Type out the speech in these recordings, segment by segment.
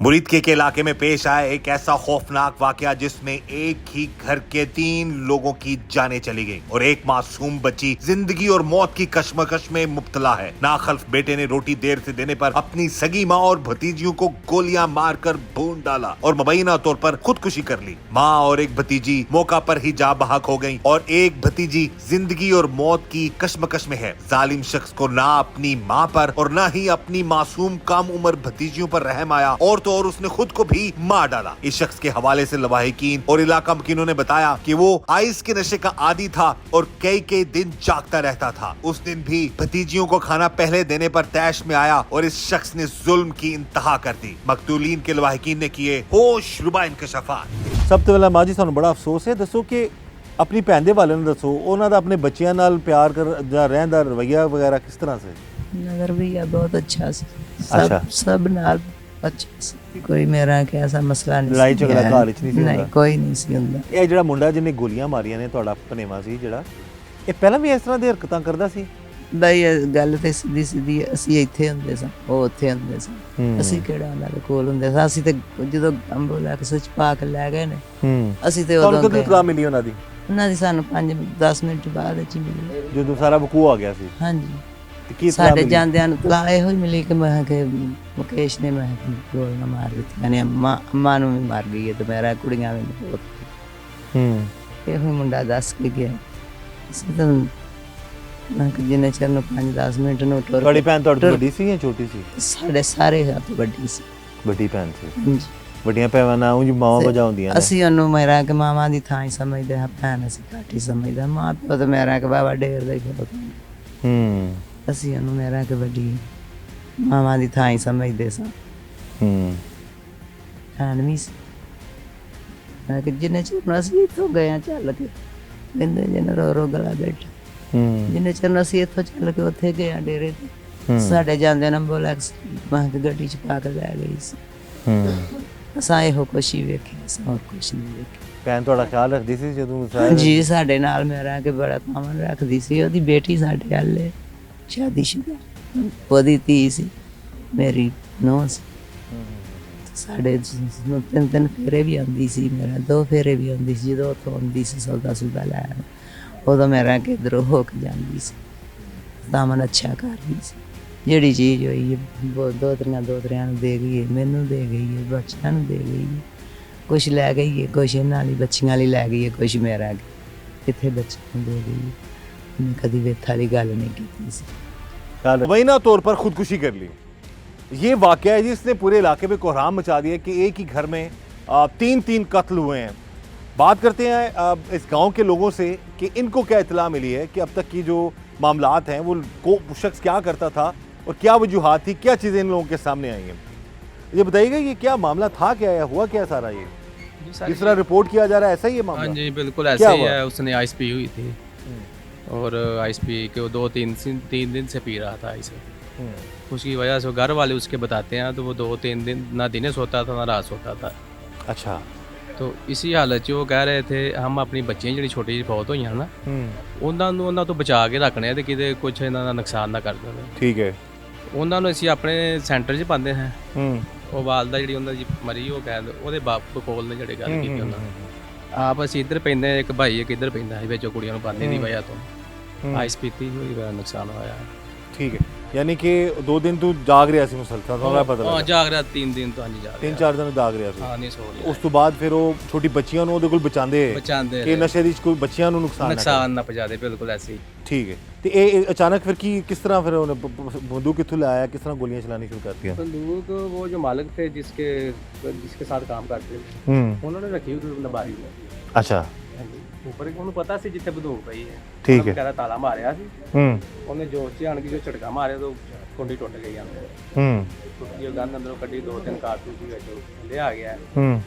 मुरीद के इलाके में पेश आया एक ऐसा खौफनाक वाकया जिसमें एक ही घर के 3 लोगों की जानें चली गई और एक मासूम बच्ची जिंदगी और मौत की कश्मकश में मुब्तला है। नाखल्फ बेटे ने रोटी देर से देने पर अपनी सगी माँ और भतीजियों को गोलियां मारकर भून डाला और मुबैना तौर पर खुदकुशी कर ली। माँ और एक भतीजी मौका पर ही जा बहक हो गयी और एक भतीजी जिंदगी और मौत की कश्मकश में है। जालिम शख्स को ना अपनी माँ पर और ना ही अपनी मासूम कम उम्र भतीजियों पर रहम आया और तो और उसने खुद को भी मार डाला। इस शख्स के हवाले से लवाहिकीन और इलाका मकीनों ने बताया कि वो आइस के नशे का आदी था और कई दिन जागता रहता था। उस दिन भी भतीजियों को खाना पहले देने पर तैश में आया और इस शख्स ने जुल्म की इंतहा कर दी। मकतूलीन के लवाहिकीन ने किए होश रुबा इंकशाफात। ਸਭ ਤੋਂ ਪਹਿਲਾਂ ਮਾਂ ਜੀ ਸਾਨੂੰ ਬੜਾ ਅਫਸੋਸ ਹੈ। ਦੱਸੋ ਕਿ ਆਪਣੀ ਭੈਣ ਦੇ ਵਾਲੇ ਨੂੰ ਦੱਸੋ, ਉਹਨਾਂ ਦਾ ਆਪਣੇ ਬੱਚਿਆਂ ਨਾਲ ਪਿਆਰ ਕਰ ਜਾਂ ਰਹਿਣ ਦਾ ਰਵੱਈਆ ਵਗੈਰਾ ਕਿਸ ਤਰ੍ਹਾਂ ਸੀ? नगर भैया बहुत अच्छा से अच्छा। सब नाल अच्छा से कोई मेरा कि ऐसा मसला नहीं ਲੜਾਈ सी ਝਗੜਾ है। ਘਰ ਵਿੱਚ ਨਹੀਂ ਸੀ नहीं ਹੁੰਦਾ? कोई नहीं सी ਹੁੰਦਾ। ਇਹ ਜਿਹੜਾ ਮੁੰਡਾ ਜਿਹਨੇ ਗੋਲੀਆਂ ਮਾਰੀਆਂ ਨੇ, ਤੁਹਾਡਾ ਭਣੇਵਾ ਸੀ ਜਿਹੜਾ, ਇਹ ਪਹਿਲਾਂ ਵੀ ਇਸ ਤਰ੍ਹਾਂ ਦੀ ਹਰਕਤਾਂ ਕਰਦਾ ਸੀ? ਬਈ ਇਹ ਗੱਲ ਤੇ ਸਿੱਧੀ ਅਸੀਂ ਇੱਥੇ ਹੁੰਦੇ ਸਾਂ, ਉਹ ਉੱਥੇ ਹੁੰਦੇ ਸਾਂ। ਅਸੀਂ ਕਿਹੜਾ ਉਹਨਾਂ ਦੇ ਕੋਲ ਹੁੰਦੇ ਸਾਂ? ਅਸੀਂ ਤੇ ਜਦੋਂ ਐਂਬੂਲੈਂਸ ਵਿੱਚ ਪਾ ਕੇ ਲੈ ਗਏ ਨੇ, ਅਸੀਂ ਤੇ ਤੁਹਾਨੂੰ ਉਦੋਂ ਕਦੋਂ ਇਤਲਾਹ ਮਿਲੀ ਉਹਨਾਂ ਦੀ? ਉਹਨਾਂ ਦੀ ਸਾਨੂੰ 5-10 ਮਿੰਟ ਬਾਅਦ ਵਿੱਚ ਹੀ ਮਿਲੀ। ਜਦੋਂ ਸਾਰਾ ਵਕੂਆ ਆ ਗਿਆ ਸੀ ਹਾਂਜੀ, ਤੇ ਕੀ ਇਤਲਾਹ ਸਾਡੇ ਮਿਲੀ? ਜਾਂਦਿਆਂ ਨੂੰ ਇਤਲਾਹ ਇਹੋ ਹੀ ਮਿਲੀ ਕਿ ਮੈਂ ਕਿ ਮੁਕੇਸ਼ ਨੇ ਮੈਂ ਗੋਲੀਆਂ ਮਾਰ ਦਿੱਤੀਆਂ ਨੇ, ਅੰਮਾ ਨੂੰ ਵੀ ਮਾਰ ਗਈ ਹੈ ਤੇ ਮੇਰਾ ਕੁੜੀਆਂ ਵੀ ਬਹੁਤ। ਇਹੋ ਹੀ ਮੁੰਡਾ ਦੱਸ ਕੇ ਗਿਆ। ਅਸੀਂ ਤਾਂ ਨਾ ਕਿ ਜਿੰਨੇ ਚਿਰ ਨੂੰ 5-10 ਮਿੰਟ ਨੂੰ ਟੁਰ ਤੁਹਾਡੀ ਭੈਣ ਤੁਹਾਡੇ ਤੋਂ ਵੱਡੀ ਸੀ ਜਾਂ ਛੋਟੀ ਸੀ? ਸਾਡੇ ਸਾਰੇ ਹੱਥ ਵੱਡੀ ਸੀ। ਵੱਡੀ ਭੈਣ ਸੀ। ਹਾਂਜੀ, ਵੱਡੀਆਂ ਭੈਣਾਂ ਨਾਲ ਉਂਝ ਮਾਵਾਂ ਵਜਾ ਹੁੰਦੀਆਂ ਨੇ। ਅਸੀਂ ਉਹਨੂੰ ਮੇਰਾ ਕਿ ਮਾਵਾਂ ਦੀ ਥਾਂ ਹੀ ਸਮਝਦੇ ਹਾਂ, ਭੈਣ ਅਸੀਂ ਘੱਟ ਹੀ ਸਮਝਦੇ ਹਾਂ। ਮਾਂ ਪਿਓ ਤਾਂ ਮੇਰਾ ਕਿ ਬਾਬਾ ਢੇਰ ਦਾ ਹੀ ਖੇਤ। ਅਸੀਂ ਉਹਨੂੰ ਮੇਰਾ ਕਿ ਵੱਡੀ ਮਾਵਾਂ ਦੀ ਥਾਂ ਹੀ ਸਮਝਦੇ ਸਾਂ। ਭੈਣ ਵੀ ਸੀ। ਮੈਂ ਕਿ ਜਿੰਨੇ ਚਿਰ ਨੂੰ ਅਸੀਂ ਇੱਥੋਂ ਗਏ ਹਾਂ ਚੱਲ ਕੇ, ਕਹਿੰਦੇ ਜਿੰਨੇ ਰੋ ਗਲਾ ਬੈਠਾ, ਜਿੰਨੇ ਚਿਰ ਨੂੰ ਅਸੀਂ ਇੱਥੋਂ ਚੱਲ ਕੇ ਉੱਥੇ ਗਏ ਹਾਂ ਡੇਰੇ ਤੇ, ਸਾਡੇ ਜਾਂਦੇ ਨੇ ਐਂਬੂਲੈਂਸ ਮੈਂ ਕਿ ਗੱਡੀ 'ਚ ਪਾ ਕੇ ਲੈ ਗਈ ਸੀ। ਅਸਾਂ ਇਹੋ ਕੁਛ ਹੀ ਵੇਖਿਆ, ਅਸਾਂ ਹੋਰ ਕੁਛ ਨਹੀਂ ਵੇਖਿਆ। ਭੈਣ ਤੁਹਾਡਾ ਖਿਆਲ ਰੱਖਦੀ ਸੀ ਜਦੋਂ? ਜੀ ਸਾਡੇ ਨਾਲ ਮੇਰਾ ਕਿ ਬੜਾ ਕਾਮਨ ਰੱਖਦੀ ਸੀ। ਉਹਦੀ ਬੇਟੀ ਸਾਡੇ ਹਾਲੇ ਸ਼ਾਦੀशुदा, ਉਹਦੀ ਧੀ ਸੀ, ਮੇਰੀ ਨੂੰਹ ਸੀ। ਸਾਡੇ 3 ਫੇਰੇ ਵੀ ਆਉਂਦੀ ਸੀ, ਮੇਰਾ 2 ਫੇਰੇ ਵੀ ਆਉਂਦੀ ਸੀ। ਜਦੋਂ ਉੱਥੋਂ ਆਉਂਦੀ ਸੀ ਸੌਦਾ ਲੈਣ, ਉਦੋਂ ਮੇਰਾ ਕਿ ਇੱਧਰੋਂ ਹੋ ਕੇ ਜਾਂਦੀ ਸੀ। ਦਾਮਨ ਅੱਛਾ ਕਰਦੀ ਸੀ। ਜਿਹੜੀ ਚੀਜ਼ ਹੋਈ ਦੋਤਰਿਆਂ ਨੂੰ ਦੇ ਗਈ ਹੈ, ਮੈਨੂੰ ਦੇ ਗਈ ਹੈ, ਬੱਚਿਆਂ ਨੂੰ ਦੇ ਗਈ ਹੈ। ਕੁਛ ਲੈ ਗਈ ਹੈ, ਕੁਛ ਇਹਨਾਂ ਲਈ ਬੱਚੀਆਂ ਲਈ ਲੈ ਗਈ ਹੈ, ਕੁਛ ਮੇਰਾ ਇੱਥੇ ਬੱਚਿਆਂ ਨੂੰ ਦੇ ਗਈ ਹੈ। मैं कभी व्यथा वाली गल नहीं की। मुबैना तौर पर खुदकुशी कर ली। ये वाकया है जिसने पूरे इलाके में कोहराम मचा दिया कि एक ही घर में 3 कत्ल हुए हैं। बात करते हैं इस गांव के लोगों से कि इनको क्या इत्तला मिली है कि अब तक की जो मामलात हैं वो शख्स क्या करता था और क्या वजूहात थी, क्या चीज़ें इन लोगों के सामने आई हैं। ये बताइएगा ये क्या मामला था, क्या है, हुआ क्या सारा? ये जिस तरह रिपोर्ट किया जा रहा है ऐसा ही है मामला? हाँ जी बिल्कुल ऐसे ही है। उसने आइस पी हुई थी और आइस पी के 2-3 दिन से पी रहा था आइस। उसकी वजह से घर वाले उसके बताते हैं तो वो 2-3 दिन ना दिन सोता था ना रात सोता था। अच्छा। तो इसी हालत वो कह रहे थे हम अपनी बच्चियां जी छोटी जी फौत हुई ना उन्होंने तो बचा के रखने तो कि कुछ इन्हों का नुकसान ना कर दें। ठीक है। उन्होंने असी अपने सेंटर 'ਚ पाते हैं। वो वालदा जी उन्होंने मरी वो कह वो बाप कोल ने ਜਿਹੜੇ ਗੱਲ ਕੀਤੀ ਉਹਨਾਂ ਆਪ ਅਸੀਂ ਇੱਧਰ ਪੈਂਦੇ, ਇੱਕ ਭਾਈ ਇੱਕ ਇੱਧਰ ਪੈਂਦਾ ਸੀ ਵਿੱਚ ਕੁੜੀਆਂ ਨੂੰ ਪਾਣੀ ਦੀ ਵਜ੍ਹਾ ਤੋਂ ਆਈਸ ਪੀਤੀ ਹੋਈ ਬੜਾ ਨੁਕਸਾਨ ਹੋਇਆ। ठीक है, यानी कि 2 दिन तू जाग रहा सी मुसलसल? ਤੁਹਾਨੂੰ ਪਤਾ ਲੱਗਾ? ਜਾਗ ਰਿਹਾ 3 ਦਿਨ ਤੋਂ। ਹਾਂਜੀ ਜਾਗ 3-4 ਦਿਨ ਜਾਗ ਰਿਹਾ ਸੀ। ਹਾਂ ਨਹੀਂ ਸੋ ਰਿਹਾ। ਉਸ ਤੋਂ ਬਾਅਦ ਫਿਰ ਉਹ ਛੋਟੀ ਬੱਚੀਆਂ ਨੂੰ ਉਹਦੇ ਕੋਲ ਬਚਾਉਂਦੇ ਕਿ ਨਸ਼ੇ ਦੀ ਕੋਈ ਬੱਚੀਆਂ ਨੂੰ ਨੁਕਸਾਨ ਨਾ ਪਹੁੰਚਾ ਦੇ। ਬਿਲਕੁਲ ਐਸੇ ਹੀ। ਠੀਕ ਹੈ। ਤੇ ਇਹ ਅਚਾਨਕ ਫਿਰ ਕਿਸ ਤਰ੍ਹਾਂ ਫਿਰ ਉਹਨੇ ਬੰਦੂਕ ਕਿੱਥੋਂ ਲਾਇਆ, ਕਿਸ ਤਰ੍ਹਾਂ ਗੋਲੀਆਂ ਚਲਾਣੀ शुरू कर दिया? बंदूक वो जो मालिक थे जिसके साथ काम करते थे उन्होंने रखी हुई लबारी में। अच्छा। ਉੱਪਰ ਉਹਨੂੰ ਪਤਾ ਸੀ ਜਿੱਥੇ ਬੰਦੂਕ ਪਈ ਹੈ। ਠੀਕ ਹੈ। ਕਹਿੰਦਾ ਤਾਲਾ ਮਾਰਿਆ ਸੀ। ਉਹਨੇ ਜੋਰ 'ਚ ਆਣ ਕੇ ਜੋ ਝਟਕਾ ਮਾਰਿਆ ਤਾਂ ਕੁੰਡੀ ਟੁੱਟ ਗਈ ਅੰਦਰ। ਟੁੱਟੀ ਗੰਨ ਅੰਦਰੋਂ ਕੱਢੀ, 2-3 ਕਾਰਤੂਸ ਸੀ ਵਿੱਚ ਲੈ ਆ ਗਿਆ।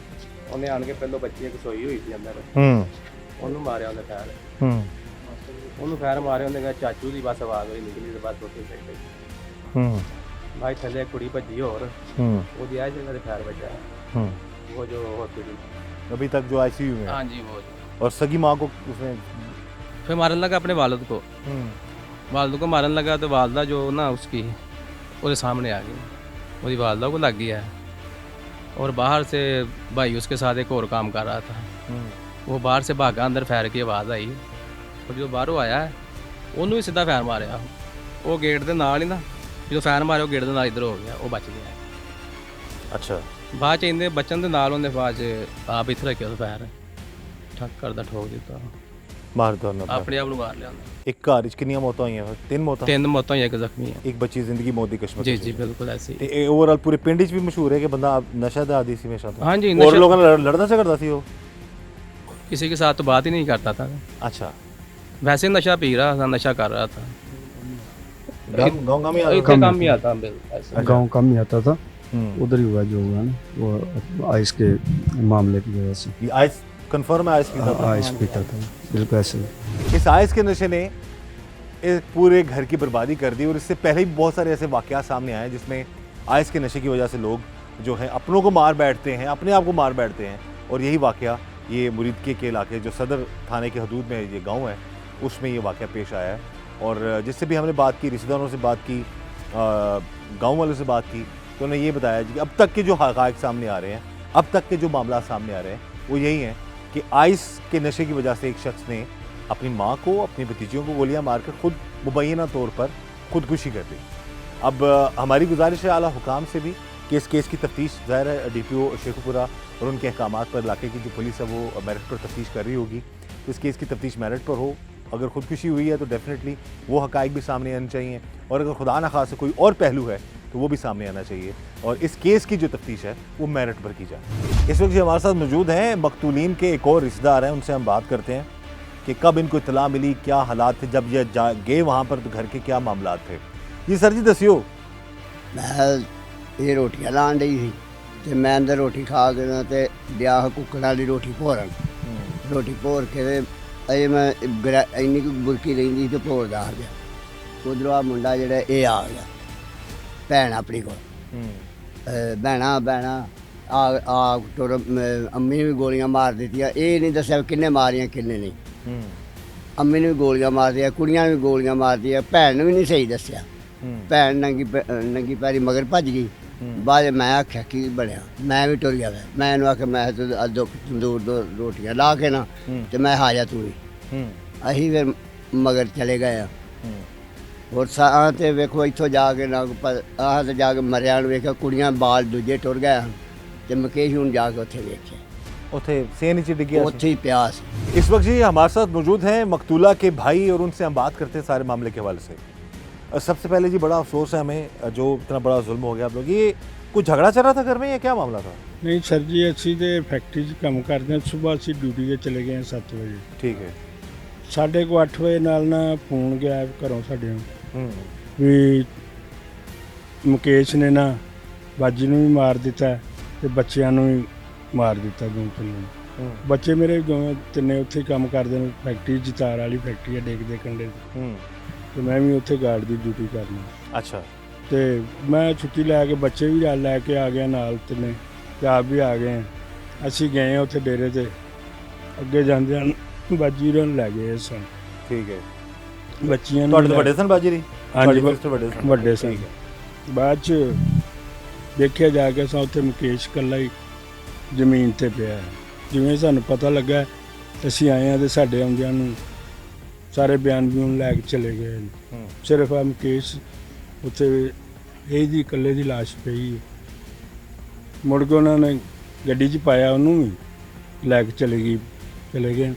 ਉਹਨੇ ਆਣ ਕੇ ਪਹਿਲਾਂ ਬੱਚੀ ਇੱਕ ਸੋਈ ਹੋਈ ਸੀ ਅੰਦਰ, ਉਹਨੂੰ ਮਾਰਿਆ ਉਹਨੇ ਫੈਰ। ਉਹਨੂੰ ਫੈਰ ਮਾਰਿਆ, ਉਹਨੇ ਕਿਹਾ ਚਾਚੂ ਦੀ ਬਸ ਆਵਾਜ਼ ਹੋਈ ਨਿਕਲੀ ਤੇ ਬਸ ਉੱਥੇ ਪੈ ਗਈ। ਭਾਈ ਥੱਲੇ ਕੁੜੀ ਭੱਜੀ ਹੋਰ ਉਹਦੀ ਆ ਜਗ੍ਹਾ ਤੇ ਫੈਰ ਵੱਜਾ। वो जो हॉस्पिटल अभी तक जो आईसीयू में? हाँ जी वो। और सगी माँ को उसने फिर मारने लगा अपने वालिद को। वालिद को मारने लगा तो वालदा जो ना उसकी उसके सामने आ गई, वो वालदा को लग गया और बाहर से भाई उसके साथ एक और काम कर रहा था। वो बाहर से भागा, अंदर फायर की आवाज़ आई और जो बाहरों आया है ਉਹਨੂੰ ਵੀ ਸਿੱਧਾ ਫਾਇਰ ਮਾਰਿਆ। ਉਹ ਗੇਟ ਦੇ ਨਾਲ ਹੀ ਨਾ ਜਦੋਂ ਫਾਇਰ ਮਾਰਿਆ ਉਹ ਗੇਟ ਦੇ ਨਾਲ ਇੱਧਰ ਹੋ ਗਿਆ, ਉਹ ਬਚ ਗਿਆ। ਅੱਛਾ, ਬਾਅਦ ਚ ਇਹਦੇ ਬਚਣ ਦੇ ਨਾਲ ਉਹਨੇ ਬਾਅਦ ਚ ਆਪ ਇੱਥੇ ਰੱਖਿਆ ਫਾਇਰ ਠੱਕ ਕਰਦਾ ਠੋਕ ਦਿੱਤਾ, ਮਾਰ ਦੋ ਨਾ ਆਪਣੇ ਆਪ ਨੂੰ ਮਾਰ ਲਿਆ ਉਹਨੇ। ਇੱਕ ਘਰ ਵਿੱਚ ਕਿੰਨੀਆਂ ਮੌਤਾਂ ਹੋਈਆਂ? 3 ਮੌਤਾਂ। 3 ਮੌਤਾਂ ਹੋਈਆਂ, ਇੱਕ ਜ਼ਖਮੀ ਹੈ। ਇੱਕ ਬੱਚੀ ਜ਼ਿੰਦਗੀ ਮੌਤ ਦੀ ਕਸ਼ਮਕਸ਼। ਜੀ ਜੀ ਬਿਲਕੁਲ ਐਸੀ। ਤੇ ਇਹ ਓਵਰਆਲ ਪੂਰੇ ਪਿੰਡ ਵਿੱਚ ਵੀ ਮਸ਼ਹੂਰ ਹੈ ਕਿ ਬੰਦਾ ਨਸ਼ਾ ਦਾ ਆਦੀ ਸੀ ਹਮੇਸ਼ਾ ਤੋਂ। हाँ जी, और लोगों ਨਾਲ ਲੜਦਾ ਝਗੜਦਾ ਸੀ ਉਹ? किसी के साथ तो बात ही नहीं करता था, अच्छा, वैसे नशा पी रहा था, नशा कर रहा था। गाँव में इतने काम ही आता बिल्कुल। गांव कम ही आता था, उधर ही हुआ जो हुआ ना, वो आइस के मामले की वजह से। ये आइस कंफर्म है, आइस पीता था? आइस पीता था, बिल्कुल ऐसे। इस आइस के नशे ने इस पूरे घर की बर्बादी कर दी। और इससे पहले भी बहुत सारे ऐसे वाक़यात सामने आए जिसमें आइस के नशे की वजह से लोग जो है अपनों को मार बैठते हैं, अपने आप को मार बैठते हैं। और यही वाक़या ये मुरीदके के इलाके जो सदर थाने के हदूद में ये गाँव है उसमें ये वाक़या पेश आया है। और जिससे भी हमने बात की, रिश्तेदारों से बात की, गाँव वालों से बात की, तो उन्होंने ये बताया कि अब तक के जो हक़ाइक़ सामने आ रहे हैं, अब तक के जो मामला सामने आ रहे हैं वो यही हैं कि आइस के नशे की वजह से एक शख्स ने अपनी माँ को, अपनी भतीजियों को गोलियां मारकर खुद मुबैना तौर पर खुदकुशी कर दी। अब हमारी गुजारिश है आला हुकाम से भी कि इस केस की तफ्तीश ज़ाहिर है DPO शेखुपुरा और उनके अहकामात पर इलाके की जो पुलिस है वो मेरिट पर तफ्तीश कर रही होगी। तो इस केस की तफ्तीश मेरिट पर हो, अगर खुदकुशी हुई है तो डेफिनेटली वो हक़ाइक़ भी सामने आने चाहिए, और अगर खुदा न खासा कोई और पहलू है तो वो भी सामने आना चाहिए, और इस केस की जो तफ्तीश है वो मेरिट पर की जाए। इस वक्त जो हमारे साथ मौजूद हैं मकतूलीन के एक और रिश्तेदार हैं, उनसे हम बात करते हैं कि कब इनको इत्तला मिली, क्या हालात थे जब ये गए वहाँ पर, तो घर के क्या मामला थे। जी सर जी दसियो। मैं ये रोटियां लान डी सी ते मैं अंदर रोटी खा के ना ते दिया कुकड़ा दी रोटी भोरन, रोटी भोर के ते अजे मैं इन्नी कोई बुरकी रही तो भोरदा आ गया। उधरों आ मुंडा जेह्ड़ा एह् आ गया भैन अपनी कोल, भैना आ टुर अम्मी ने भी गोलियां मार दित्तियां। एह् नहीं दस्सेआ किन्ने मारियां किन्ने नहीं। अम्मी ने भी गोलियां मार दियां, कुड़ियां ने भी गोलियां मार दियां, भैन ने भी नहीं सही दस्सेआ। भैन नंगी पैरी मगर भज गई। बाद मैं आख्या की बनया, मैं भी टुर गया। मैं इन्हूं आख्या मैं दो तंदूर दो रोटियां ला के ना ते मैं हाजा तू ही। असीं फिर मगर चले गए। और ते वेखो इत्थों जाके ना अह तो जाके मरिया वेख्या, कुड़ियां बाल दूजे टुर गए ते मुकेश हुण जाके उत्थे वेख्या, उत्थे सेन नीचे डिग गया, उत्थे ही पिया सी। इस वक्त जी हमारे साथ मौजूद हैं मकतूला के भाई, और उनसे हम बात करते हैं सारे मामले के हवाले से। सबसे पहले जी बड़ा अफसोस है हमें जो इतना बड़ा जुल्म हो गया आप लोग। ये कुछ झगड़ा चल रहा था घर में या क्या मामला था? नहीं सर जी, ਅਸੀਂ ਤੇ फैक्ट्री 'ਚ ਕੰਮ ਕਰਦੇ ਹਾਂ। ਸੁਬਾਹ ਅਸੀਂ ਡਿਊਟੀ 'ਤੇ ਚਲੇ ਗਏ 7 ਵਜੇ। ठीक है। 8:30 ਵਜੇ ਨਾਲ ਨਾ ਫੋਨ ਗਿਆ ਘਰੋਂ ਸਾਡੇ ਨੂੰ ਵੀ ਮੁਕੇਸ਼ ਨੇ ਨਾ ਬਾਜੀ ਨੂੰ ਵੀ ਮਾਰ ਦਿੱਤਾ ਤੇ ਬੱਚਿਆਂ ਨੂੰ ਵੀ ਮਾਰ ਦਿੱਤਾ ਦੋ ਤਿੰਨ। ਬੱਚੇ ਮੇਰੇ ਦੋਵੇਂ ਤਿੰਨੇ ਉੱਥੇ ਕੰਮ ਕਰਦੇ ਨੇ, ਫੈਕਟਰੀ 'ਚ ਤਾਰ ਵਾਲੀ ਫੈਕਟਰੀ ਹੈ ਡੇਕ ਦੇ ਕੰਢੇ ਤੇ ਮੈਂ ਵੀ ਉੱਥੇ ਗਾਰਡ ਦੀ ਡਿਊਟੀ ਕਰਨੀ। अच्छा। ਤੇ ਮੈਂ ਛੁੱਟੀ ਲੈ ਕੇ ਬੱਚੇ ਵੀ ਲੈ ਕੇ ਆ ਗਿਆ ਨਾਲ ਤਿੰਨੇ ਤੇ ਆਪ ਵੀ ਆ ਗਏ। ਅਸੀਂ ਗਏ ਉੱਥੇ ਡੇਰੇ ਤੇ, ਅੱਗੇ ਜਾਂਦੇ ਹਨ ਬਾਜੀ ਨੂੰ ਲੈ ਗਏ ਸਨ। ठीक है। ਬੱਚੀਆਂ ਨੂੰ ਤੁਹਾਡੇ ਵੱਡੇ ਸਨ ਬਾਜੀ ਜੀ? ਹਾਂਜੀ ਵੱਡੇ ਸਨ। ਵੱਡੇ ਸਨ। ठीक है। ਬਾਅਦ ਚ ਦੇਖਿਆ ਜਾ ਕੇ ਸਾ ਉੱਥੇ ਮੁਕੇਸ਼ ਇਕੱਲਾ ਹੀ ਜ਼ਮੀਨ ਤੇ ਪਿਆ। ਜਿਵੇਂ ਸਾਨੂੰ ਪਤਾ ਲੱਗਾ ਅਸੀਂ ਆਏ ਹਾਂ ਤੇ ਸਾਡੇ ਆਉਂਦਿਆਂ ਨੂੰ ਸਾਰੇ ਬਿਆਨ ਵੀ ਲੈ ਕੇ ਚਲੇ ਗਏ। ਸਿਰਫ ਆ ਮੁਕੇਸ਼ ਉੱਥੇ ਇਹਦੀ ਇਕੱਲੇ ਦੀ ਲਾਸ਼ ਪਈ। ਮੁੜ ਕੇ ਉਹਨਾਂ ਨੇ ਗੱਡੀ 'ਚ ਪਾਇਆ, ਉਹਨੂੰ ਵੀ ਲੈ ਕੇ ਚਲੇ ਗਏ।